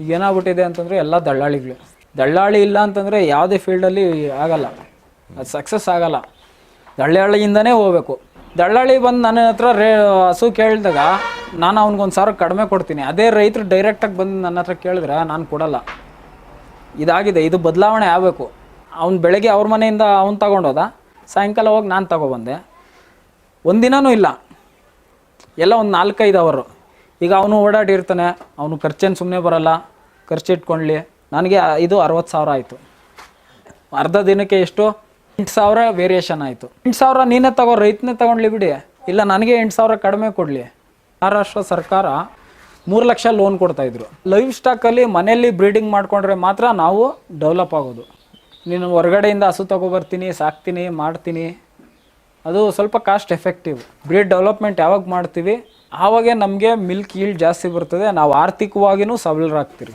ಈಗ ಏನಾಗ್ಬಿಟ್ಟಿದೆ ಅಂತಂದರೆ ಎಲ್ಲ ದಳ್ಳಾಳಿಗಳು. ದಳ್ಳಾಳಿ ಇಲ್ಲ ಅಂತಂದರೆ ಯಾವುದೇ ಫೀಲ್ಡಲ್ಲಿ ಆಗಲ್ಲ, ಅದು ಸಕ್ಸಸ್ ಆಗಲ್ಲ. ದಳ್ಳಾಳಿಯಿಂದನೇ ಹೋಗ್ಬೇಕು. ದಳ್ಳಾಳಿ ಬಂದು ನನ್ನ ಹತ್ರ ಹಸು ಕೇಳಿದಾಗ ನಾನು ಅವ್ನಿಗೊಂದು 1,000 ಕಡಿಮೆ ಕೊಡ್ತೀನಿ. ಅದೇ ರೈತರು ಡೈರೆಕ್ಟಾಗಿ ಬಂದು ನನ್ನ ಹತ್ರ ಕೇಳಿದ್ರೆ ನಾನು ಕೊಡಲ್ಲ. ಇದಾಗಿದೆ, ಇದು ಬದಲಾವಣೆ ಆಗಬೇಕು. ಅವ್ನು ಬೆಳಗ್ಗೆ ಅವ್ರ ಮನೆಯಿಂದ ಅವ್ನು ತಗೊಂಡೋದ, ಸಾಯಂಕಾಲ ಹೋಗಿ ನಾನು ತಗೊಬಂದೆ. ಒಂದಿನವೂ ಇಲ್ಲ, ಎಲ್ಲ ಒಂದು 4-5 ಅವರು. ಈಗ ಅವನು ಓಡಾಡಿರ್ತಾನೆ, ಅವನು ಖರ್ಚೇನು ಸುಮ್ಮನೆ ಬರೋಲ್ಲ, ಖರ್ಚಿಟ್ಕೊಳ್ಳಿ. ನನಗೆ ಇದು 60,000 ಆಯಿತು. ಅರ್ಧ ದಿನಕ್ಕೆ ಎಷ್ಟು 8,000 ವೇರಿಯೇಷನ್ ಆಯಿತು. 8,000 ನೀನೇ ತಗೋ, ರೈತನೇ ತಗೊಂಡ್ಲಿ ಬಿಡಿ, ಇಲ್ಲ ನನಗೆ 8,000 ಕಡಿಮೆ ಕೊಡಲಿ. ಮಹಾರಾಷ್ಟ್ರ ಸರ್ಕಾರ 3 ಲಕ್ಷ ಲೋನ್ ಕೊಡ್ತಾಯಿದ್ರು. ಲೈವ್ ಸ್ಟಾಕಲ್ಲಿ ಮನೆಯಲ್ಲಿ ಬ್ರೀಡಿಂಗ್ ಮಾಡಿಕೊಂಡ್ರೆ ಮಾತ್ರ ನಾವು ಡೆವಲಪ್ ಆಗೋದು. ನೀನು ಹೊರಗಡೆಯಿಂದ ಹಸು ತೊಗೊಬರ್ತೀನಿ, ಸಾಕ್ತೀನಿ, ಮಾಡ್ತೀನಿ, ಅದು ಸ್ವಲ್ಪ ಕಾಸ್ಟ್ ಎಫೆಕ್ಟಿವ್. ಬ್ರೀಡ್ ಡೆವಲಪ್ಮೆಂಟ್ ಯಾವಾಗ ಮಾಡ್ತೀವಿ ಆವಾಗೇ ನಮಗೆ ಮಿಲ್ಕ್ ಈಲ್ಡ್ ಜಾಸ್ತಿ ಬರ್ತದೆ, ನಾವು ಆರ್ಥಿಕವಾಗಿಯೂ ಸಬಲರಾಗ್ತೀರಿ.